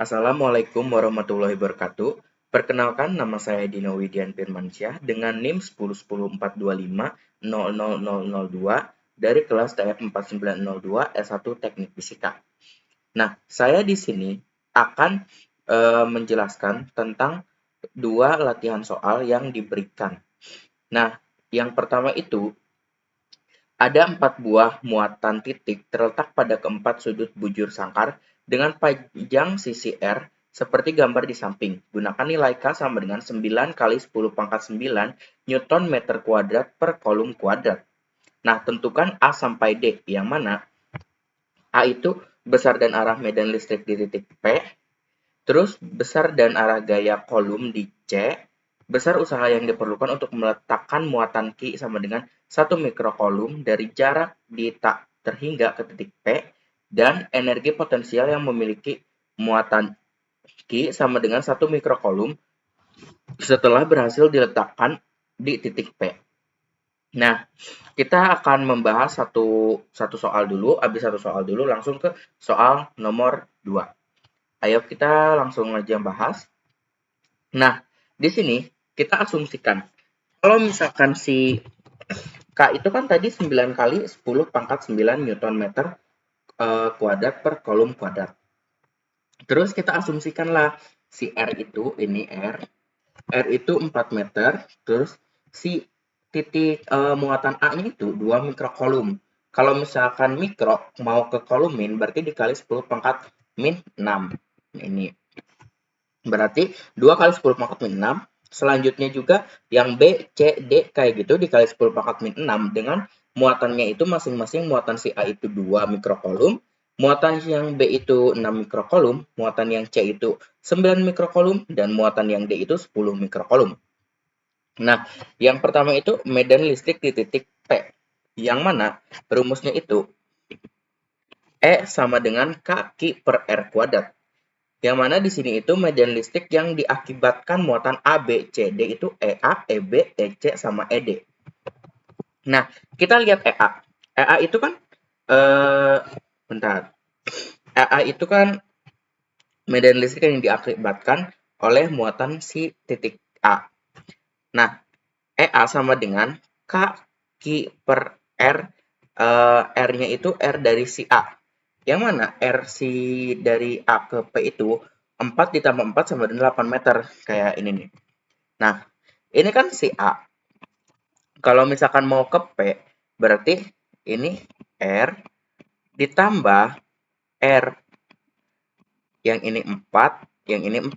Assalamualaikum warahmatullahi wabarakatuh. Perkenalkan, nama saya Dino Widian Firmansyah dengan NIM 1010425000002 dari kelas TF 4902 S1 Teknik Fisika. Nah, saya di sini akan menjelaskan tentang dua latihan soal yang diberikan. Nah, yang pertama itu ada 4 buah muatan titik terletak pada keempat sudut bujur sangkar dengan panjang sisi R seperti gambar di samping. Gunakan nilai K sama dengan 9 kali 10 pangkat 9 Newton meter kuadrat per kolom kuadrat. Nah, tentukan A sampai D, yang mana A itu besar dan arah medan listrik di titik P, terus besar dan arah gaya kolom di C, besar usaha yang diperlukan untuk meletakkan muatan Q sama dengan 1 mikrokolom dari jarak di tak terhingga ke titik P, dan energi potensial yang memiliki muatan Q sama dengan 1 mikrokolom setelah berhasil diletakkan di titik P. Nah, kita akan membahas satu soal dulu, habis satu soal dulu langsung ke soal nomor 2. Ayo kita langsung aja bahas. Nah, di sini kita asumsikan kalau misalkan si K itu kan tadi 9 kali 10 pangkat 9 Newton meter kuadrat per kolom kuadrat. Terus kita asumsikanlah si R itu, ini R itu 4 meter, terus si titik muatan A-nya itu 2 mikrokolom. Kalau misalkan mikro mau ke kolumin berarti dikali 10 pangkat min 6. Ini berarti 2 kali 10 pangkat min 6. Selanjutnya juga yang B, C, D kayak gitu dikali 10 pangkat min 6 dengan muatannya itu masing-masing muatan si A itu 2 mikrokolom, muatan yang B itu 6 mikrokolom, muatan yang C itu 9 mikrokolom, dan muatan yang D itu 10 mikrokolom. Nah, yang pertama itu medan listrik di titik P, yang mana rumusnya itu E sama dengan K per R kuadrat. Yang mana di sini itu medan listrik yang diakibatkan muatan A, B, C, D itu EA, EB, EC, sama ED. Nah, kita lihat EA. EA itu kan, bentar. EA itu kan medan listrik yang diakibatkan oleh muatan si titik A. Nah, EA sama dengan K Q per R, R-nya itu R dari si A. Yang mana R si dari A ke P itu 4 ditambah 4 sama dengan 8 meter. Kayak ini nih. Nah, ini kan si A. Kalau misalkan mau ke P, berarti ini R ditambah R. Yang ini 4, yang ini 4.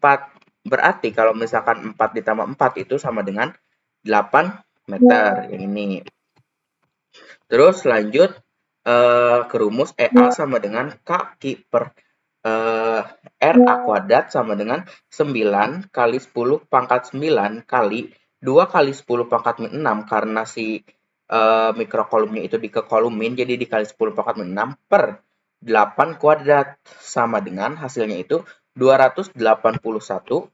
Berarti kalau misalkan 4 ditambah 4 itu sama dengan 8 meter. Yang ini. Terus lanjut ke rumus EA sama dengan K per RA kuadrat sama dengan 9 kali 10 pangkat 9 kali 2 kali 10 pangkat min 6 karena si mikrokolomnya itu dikekolumin jadi dikali 10 pangkat min 6 per 8 kuadrat sama dengan hasilnya itu 281,25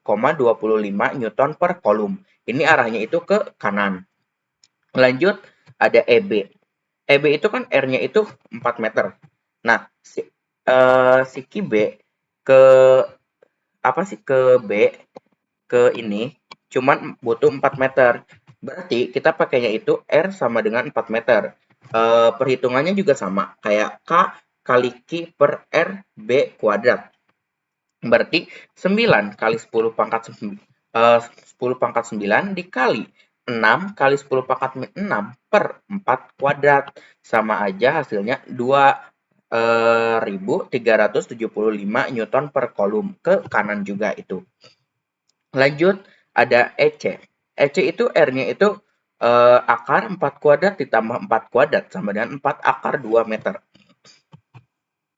Newton per kolom. Ini arahnya itu ke kanan. Lanjut ada EB. EB itu kan R-nya itu 4 meter. Nah, si QB ke apa sih ke B ke ini cuman butuh 4 meter. Berarti kita pakainya itu R sama dengan 4 meter. Perhitungannya juga sama kayak K kali Q per R B kuadrat. Berarti 9 kali 10 pangkat 10 pangkat 9 dikali 6 kali 10 pangkat 6 per 4 kuadrat. Sama aja hasilnya 2.375 Newton per kolom. Ke kanan juga itu. Lanjut ada EC. EC itu R-nya itu akar 4 kuadrat ditambah 4 kuadrat sama dengan 4 akar 2 meter.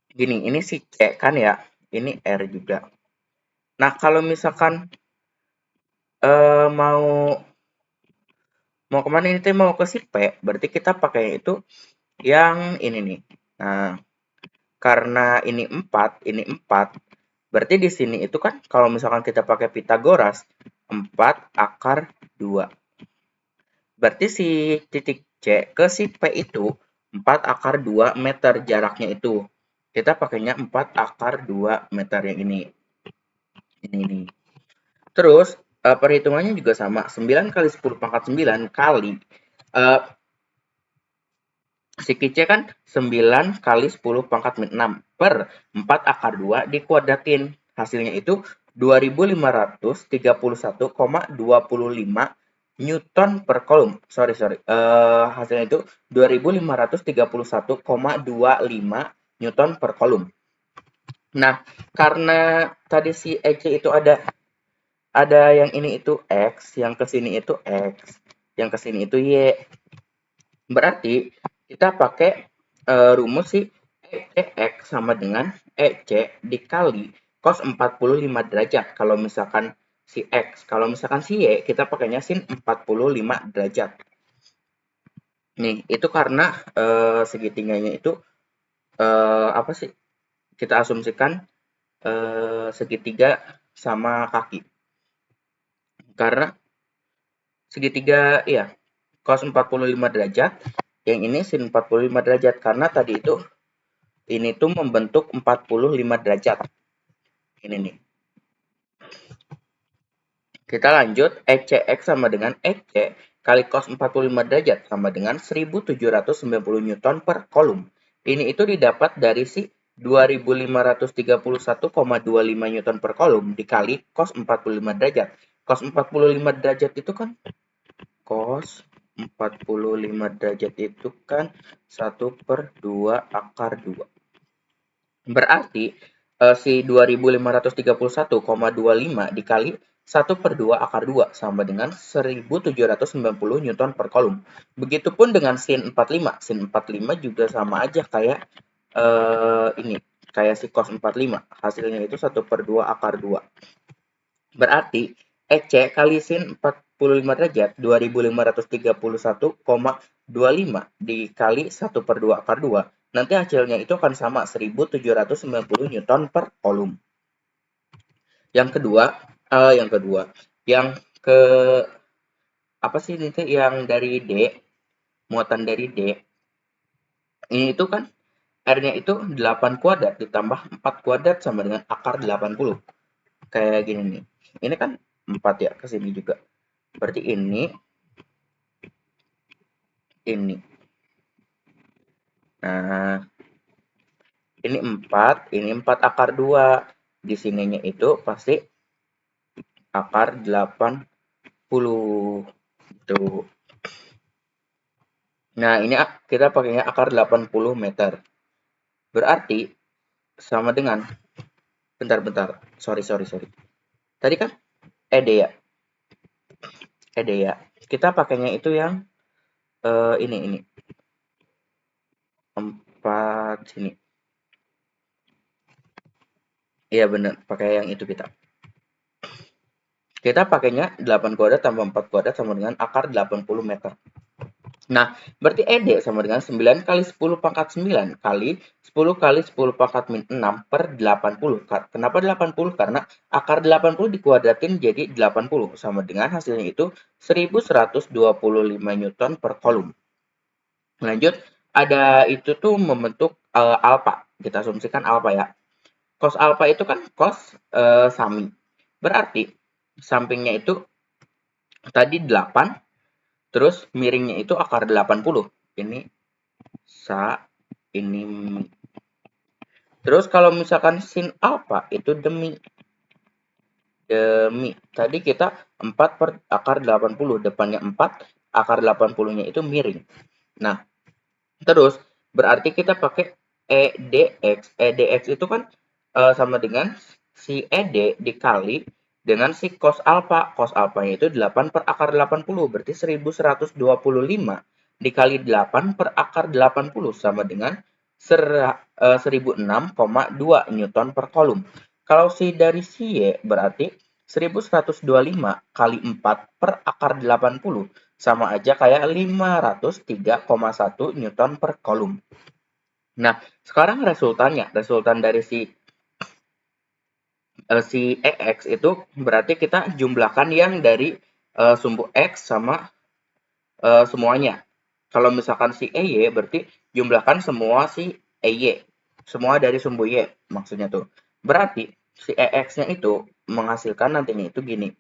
Gini, ini si C kan ya. Ini R juga. Nah, kalau misalkan mau kemana ini teh mau ke si P, berarti kita pakai itu yang ini nih. Nah, karena ini 4, berarti di sini itu kan kalau misalkan kita pakai Pitagoras, 4 akar 2. Berarti si titik C ke si P itu 4 akar 2 meter jaraknya itu. Kita pakainya 4 akar 2 meter yang ini. Ini. Terus perhitungannya juga sama. 9 kali 10 pangkat 9 kali eh, si C kan 9 kali 10 pangkat min 6 per 4 akar 2 dikuadratin. Hasilnya itu 2531,25 Newton per kolom. Sorry. Hasilnya itu 2531,25 Newton per kolom. Nah, karena tadi si EC itu ada yang ini itu X, yang ke sini itu X, yang ke sini itu Y. Berarti kita pakai rumus si ECX sama dengan EC dikali cos 45 derajat. Kalau misalkan si X, kalau misalkan si Y, kita pakainya sin 45 derajat. Nih, itu karena segitiganya itu apa sih? Kita asumsikan segitiga sama kaki. Karena segitiga, iya, cos 45 derajat, yang ini sin 45 derajat. Karena tadi itu, ini tuh membentuk 45 derajat. Ini nih. Kita lanjut, ECX sama dengan EC kali cos 45 derajat sama dengan 1790 Newton per kolom. Ini itu didapat dari si 2531,25 Newton per kolom dikali cos 45 derajat. Cos 45 derajat itu kan cos 45 derajat itu kan 1 per 2 akar 2. Berarti si 2531,25 dikali 1 per 2 akar 2 sama dengan 1790 Newton per kolom. Begitupun dengan sin 45. Sin 45 juga sama aja kayak ini, kayak si cos 45. Hasilnya itu 1 per 2 akar 2. Berarti EC kali sin 45 derajat 2531,25 dikali 1 per 2 akar 2. Nanti hasilnya itu akan sama 1790 Newton per kolom. Yang kedua, yang ke apa sih ini yang dari D, muatan dari D. Ini itu kan R-nya itu 8 kuadrat ditambah 4 kuadrat sama dengan akar 80. Kayak gini nih. Ini kan 4 ya, ke sini juga. Berarti ini. Nah, ini 4 akar 2. Di sininya itu pasti akar 80. Gitu. Nah, ini kita pakainya akar 80 meter. Berarti sama dengan, bentar. Sorry. Tadi kan ED ya. Kita pakainya itu yang ini. 4 sini. Iya bener, pakai yang itu kita. Kita pakainya 8 kuadrat tambah 4 kuadrat sama dengan akar 80 meter. Nah, berarti ED sama dengan 9 kali 10 pangkat 9 kali 10 kali 10 pangkat min 6 per 80. Kenapa 80? Karena akar 80 dikuadratin jadi 80. Sama dengan hasilnya itu 1125 Newton per kolom. Lanjut, ada itu tuh membentuk alfa. Kita asumsikan alfa ya. Cos alfa itu kan cos sami. Berarti sampingnya itu tadi 8, terus miringnya itu akar 80. Ini ini mi. Terus kalau misalkan sin alfa itu demi. Tadi kita 4 per akar 80. Depannya 4, akar 80-nya itu miring. Nah, terus berarti kita pakai EDX. EDX itu kan sama dengan si ED dikali dengan si cos alfa. Cos alfanya itu 8 per akar 80. Berarti 1125 dikali 8 per akar 80 sama dengan 1006,2 Newton per kolom. Kalau si dari si Y berarti 1125 kali 4 per akar 80 sama aja kayak 503,1 Newton per kolom. Nah, sekarang resultan dari si EX itu berarti kita jumlahkan yang dari sumbu X sama semuanya. Kalau misalkan si EY berarti jumlahkan semua si EY. Semua dari sumbu Y maksudnya tuh. Berarti si EX-nya itu menghasilkan nantinya itu gini.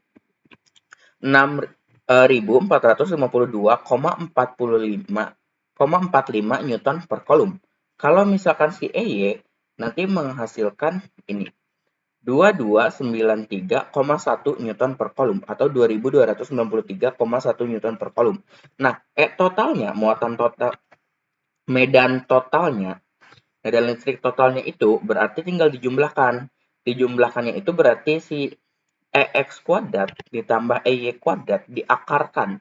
6.452,45 Newton per kolom. Kalau misalkan si EY nanti menghasilkan ini 2293,1 Newton per kolom atau 2293,1 Newton per kolom. Nah, totalnya, muatan total, medan totalnya, medan listrik totalnya itu berarti tinggal dijumlahkan. Dijumlahkannya itu berarti si EX kuadrat ditambah EY kuadrat diakarkan.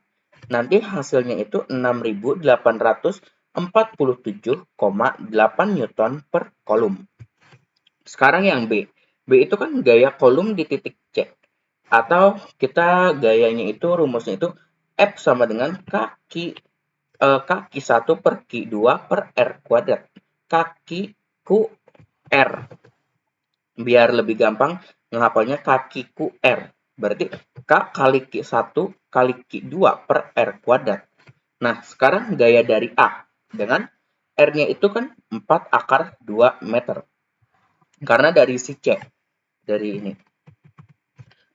Nanti hasilnya itu 6.847,8 Newton per kolom. Sekarang yang B. B itu kan gaya kolom di titik C. Atau kita gayanya itu, rumusnya itu F sama dengan kaki 1 per Q2 per R kuadrat. Kaki Q R. Biar lebih gampang menghafalnya kaki Q R. Berarti K kali Q1 kali Q2 per R kuadrat. Nah, sekarang gaya dari A. Dengan R-nya itu kan 4 akar 2 meter. Karena dari si C. Dari ini.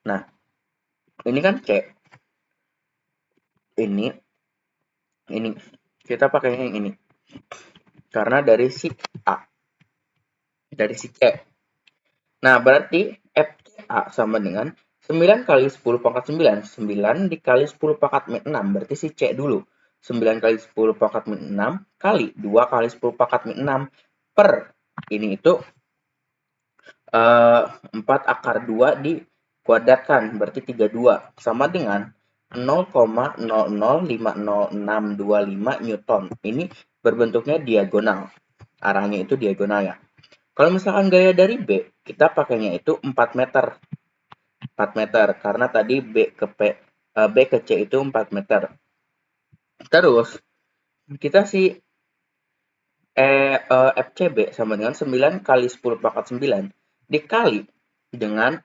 Nah, ini kan C. Ini. Kita pakai yang ini. Karena dari si A. Dari si C. Nah, berarti FCA sama dengan 9 kali 10 pangkat 9. 9 dikali 10 pangkat min 6. Berarti si C dulu. 9 kali 10 pangkat min 6 kali 2 kali 10 pangkat min 6 per ini itu 4 akar 2 dikuadratkan. Berarti 32. Sama dengan 0,005065 Newton. Ini berbentuknya diagonal. Arahnya itu diagonal ya. Kalau misalkan gaya dari B, kita pakainya itu 4 meter. 4 meter karena tadi B ke C itu 4 meter. Terus kita si FCB sama dengan 9 kali 10 pangkat 9 dikali dengan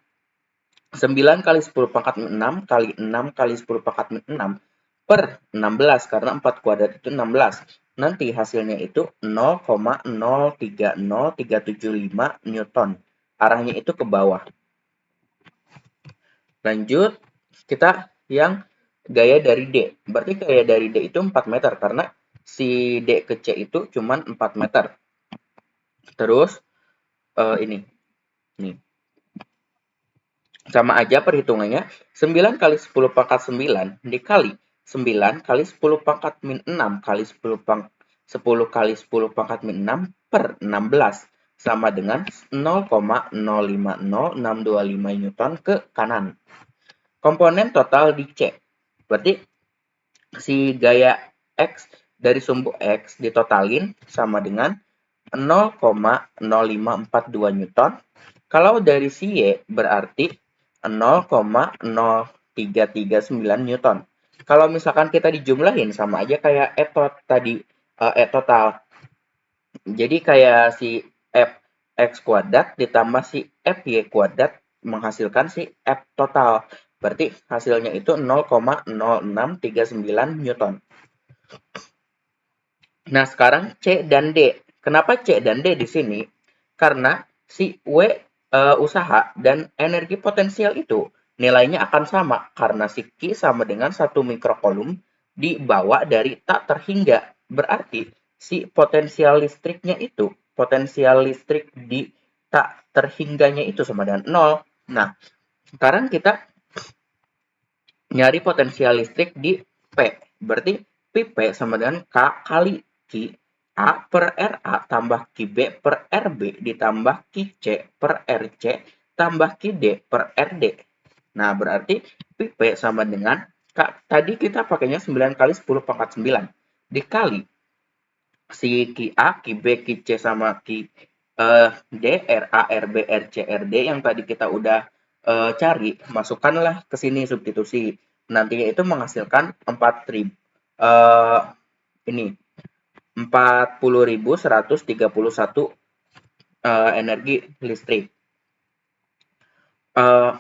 9 kali 10 pangkat 6 kali 6 kali 10 pangkat 6 per 16 karena 4 kuadrat itu 16. Nanti hasilnya itu 0,030375 Newton. Arahnya itu ke bawah. Lanjut, kita yang gaya dari D. Berarti gaya dari D itu 4 meter karena si D ke C itu cuma 4 meter. Terus ini. Sama aja perhitungannya. 9 kali 10 pangkat 9 dikali 9 kali 10 pangkat min 6 kali 10 kali 10 pangkat min 6 per 16 sama dengan 0,050625 Newton ke kanan. Komponen total di C. Berarti si gaya X dari sumbu X ditotalin sama dengan 0,0542 Newton. Kalau dari si Y berarti 0,0339 Newton. Kalau misalkan kita dijumlahin sama aja kayak tadi total. Jadi kayak si F X kuadrat ditambah si FY kuadrat menghasilkan si F total. Berarti hasilnya itu 0,0639 Newton. Nah, sekarang C dan D. Kenapa C dan D di sini? Karena si W usaha dan energi potensial itu nilainya akan sama karena si Q sama dengan 1 mikrokolom dibawa dari tak terhingga. Berarti si potensial listriknya itu, potensial listrik di tak terhingganya itu sama dengan 0. Nah, sekarang kita nyari potensial listrik di P. Berarti P sama dengan K kali Q A per RA tambah QB per RB ditambah QC per RC tambah QD per RD. Nah, berarti P sama dengan tadi kita pakainya 9 kali 10 pangkat 9 dikali si QA, QB, QC sama QD, RA, RB, RC, RD yang tadi kita udah cari, masukkanlah ke sini substitusi. Nantinya itu menghasilkan 4.000 ini 40.131 energi listrik.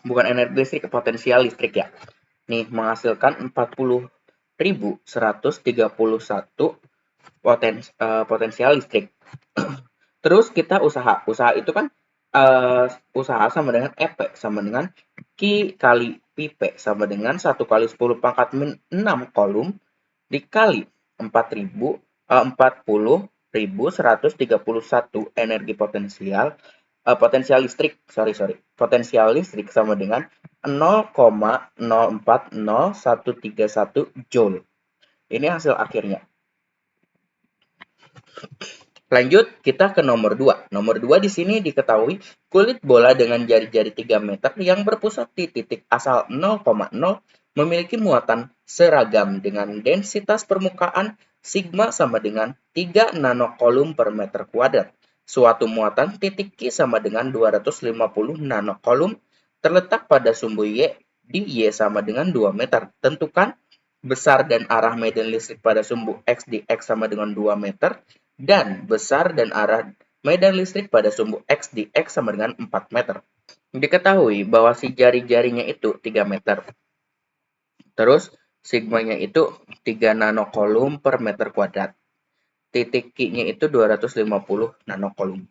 Bukan energi listrik, potensial listrik ya. Nih, menghasilkan 40.131 potensial listrik. Terus kita usaha. Usaha itu kan usaha sama dengan EP sama dengan Q kali Pp sama dengan 1 kali 10 pangkat min 6 kolom dikali 40.131 energi potensial listrik, potensial listrik sama dengan 0,040131 joule. Ini hasil akhirnya. Lanjut, kita ke nomor 2. Nomor 2 di sini diketahui kulit bola dengan jari-jari 3 meter yang berpusat di titik asal 0,0 memiliki muatan seragam dengan densitas permukaan sigma sama dengan 3 nanokolom per meter kuadrat. Suatu muatan titik Q sama dengan 250 nanokolom terletak pada sumbu Y di Y sama dengan 2 meter. Tentukan besar dan arah medan listrik pada sumbu X di X sama dengan 2 meter dan besar dan arah medan listrik pada sumbu X di X sama dengan 4 meter. Diketahui bahwa si jari-jarinya itu 3 meter. Terus sigmanya itu 3 nanokolom per meter kuadrat. Titik Q-nya itu 250 nanokolom.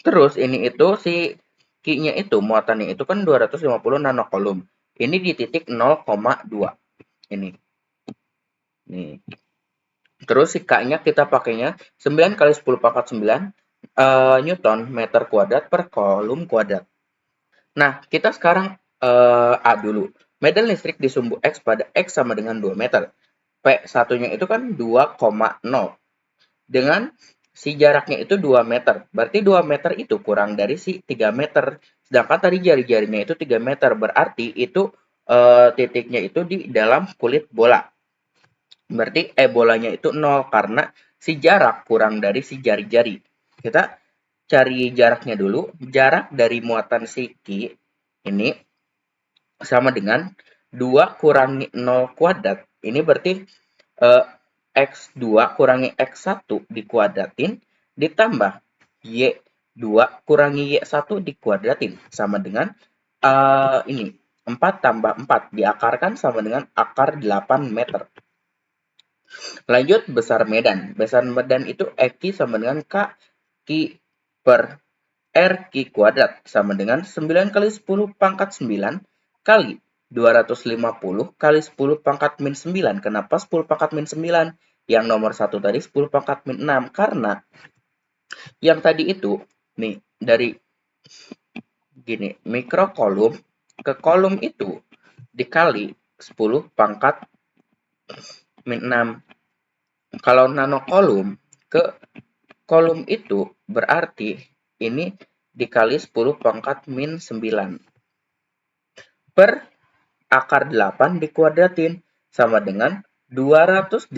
Terus ini itu si Q-nya itu muatannya itu kan 250 nanokolom. Ini di titik 0,2. Ini. Nih. Terus si K-nya kita pakainya 9 kali 10 pangkat 9 Newton meter kuadrat per kolom kuadrat. Nah, kita sekarang A dulu. Medan listrik di sumbu X pada X sama dengan 2 meter. P satunya itu kan 2,0. Dengan si jaraknya itu 2 meter. Berarti 2 meter itu kurang dari si 3 meter. Sedangkan tadi jari-jarinya itu 3 meter. Berarti itu titiknya itu di dalam kulit bola. Berarti bolanya itu 0 karena si jarak kurang dari si jari-jari. Kita cari jaraknya dulu. Jarak dari muatan si Q ini sama dengan 2 kurangi 0 kuadrat. Ini berarti X2 kurangi X1 dikuadratin ditambah Y2 kurangi Y1 dikuadratin. Sama dengan ini 4 tambah 4 diakarkan sama dengan akar 8 meter. Lanjut, besar medan. Besar medan itu Q sama dengan K Q per R Q kuadrat sama dengan 9 kali 10 pangkat 9 kali 250 kali 10 pangkat min 9. Kenapa 10 pangkat min 9? Yang nomor 1 tadi 10 pangkat min 6. Karena yang tadi itu, nih, dari gini, mikrokolom ke kolom itu dikali 10 pangkat min 6. Kalau nanokolom ke kolom itu berarti ini dikali 10 pangkat min 9 per akar 8 dikuadratin sama dengan 281,25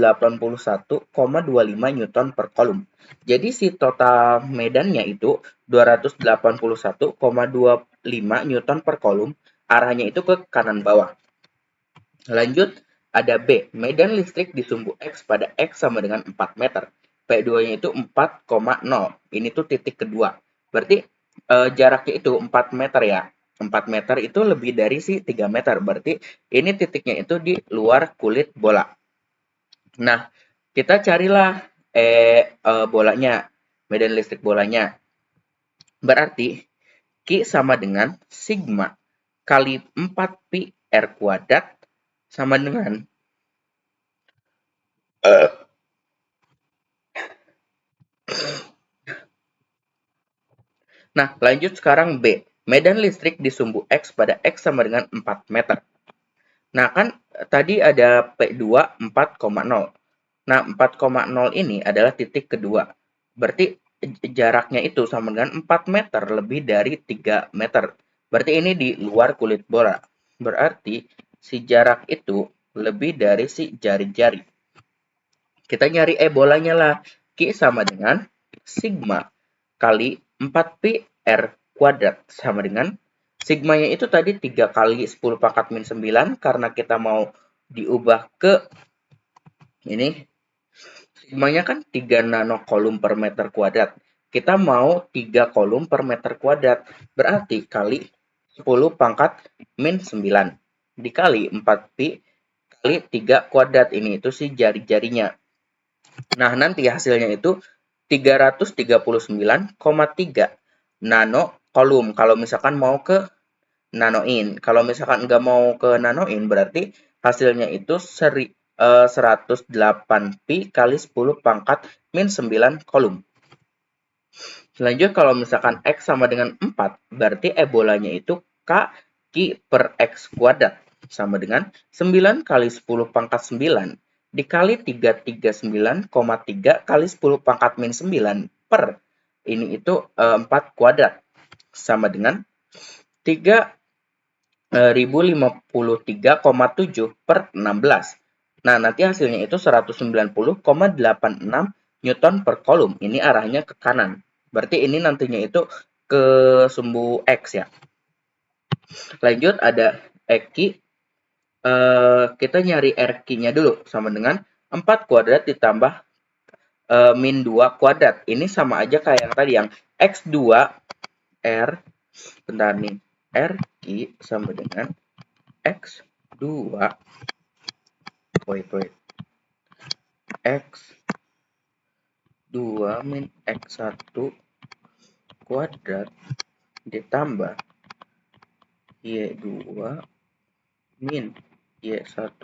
Newton per kolom. Jadi si total medannya itu 281,25 Newton per kolom, arahnya itu ke kanan bawah. Lanjut, ada B, medan listrik di sumbu X pada X sama dengan 4 meter. P2-nya itu 4,0. Ini tuh titik kedua. Berarti jaraknya itu 4 meter ya. 4 meter itu lebih dari si 3 meter. Berarti ini titiknya itu di luar kulit bola. Nah, kita carilah bolanya, medan listrik bolanya. Berarti Q sama dengan sigma kali 4 pi R kuadrat sama dengan Nah, lanjut sekarang B. Medan listrik di sumbu X pada X sama dengan 4 meter. Nah, kan tadi ada P2 4,0. Nah, 4,0 ini adalah titik kedua. Berarti jaraknya itu sama dengan 4 meter lebih dari 3 meter. Berarti ini di luar kulit bola. Berarti si jarak itu lebih dari si jari-jari. Kita nyari bolanya lah. Q sama dengan sigma kali 4pi R kuadrat sama dengan sigmanya itu tadi 3 kali 10 pangkat min 9 karena kita mau diubah ke ini sigmanya kan 3 nanokolom per meter kuadrat. Kita mau 3 kolom per meter kuadrat. Berarti kali 10 pangkat min 9 dikali 4pi kali 3 kuadrat. Ini itu si jari-jarinya. Nah, nanti hasilnya itu 339,3 nano kolom. Kalau misalkan mau ke nanoin. Kalau misalkan nggak mau ke nanoin, berarti hasilnya itu 108 pi kali 10 pangkat min 9 kolom. Selanjutnya kalau misalkan X sama dengan 4, berarti ebolanya itu K Ki per X kuadrat. Sama dengan 9 kali 10 pangkat 9 dikali 339,3 kali 10 pangkat min 9 per ini itu 4 kuadrat. Sama dengan 3053,7 per 16. Nah, nanti hasilnya itu 190,86 Newton per kolom. Ini arahnya ke kanan. Berarti ini nantinya itu ke sumbu X ya. Lanjut ada Eki. Kita nyari RQ-nya dulu. Sama dengan 4 kuadrat ditambah min 2 kuadrat. Ini sama aja kayak yang tadi yang X2 R. Bentar nih. RQ sama dengan X2 X2 min X1 kuadrat ditambah Y2 min Y1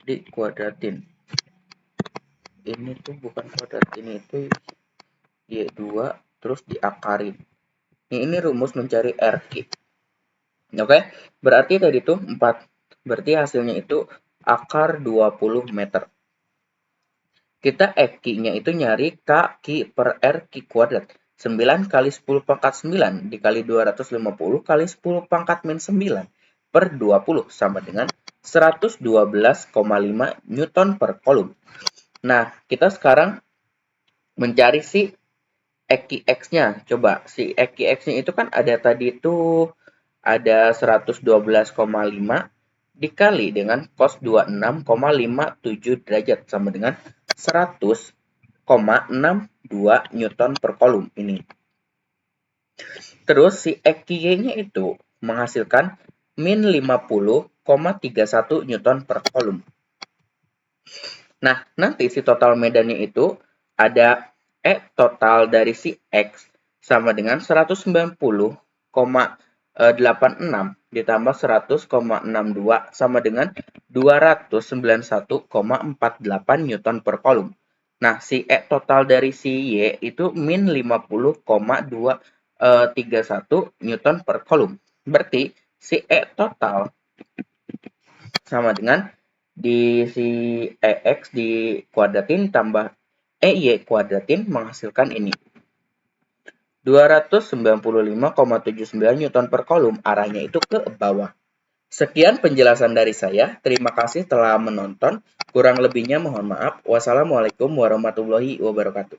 dikuadratin. Ini tuh bukan kuadrat, ini itu Y2 terus diakarin. Ini rumus mencari RQ. Oke, berarti tadi tuh 4. Berarti hasilnya itu akar 20 meter. Kita Q-nya itu nyari K Ki per R Ki kuadrat. 9 kali 10 pangkat 9 dikali 250 kali 10 pangkat min 9 per 20 sama dengan 112,5 Newton per kolom. Nah, kita sekarang mencari si EQX-nya. Coba, si EQX-nya itu kan ada tadi itu ada 112,5 dikali dengan cos 26,57 derajat sama dengan 100,62 Newton per kolom ini. Terus si EQY-nya itu menghasilkan min 50,31 Newton per kolom. Nah, nanti si total medannya itu ada total dari si X sama dengan 190,86 ditambah 100,62 sama dengan 291,48 Newton per kolom. Nah, si E total dari si Y itu min 50,231 Newton per kolom. Berarti si E total sama dengan di si EX dikuadratin tambah EY kuadratin menghasilkan ini. 295,79 Newton per kolom, arahnya itu ke bawah. Sekian penjelasan dari saya. Terima kasih telah menonton. Kurang lebihnya mohon maaf. Wassalamualaikum warahmatullahi wabarakatuh.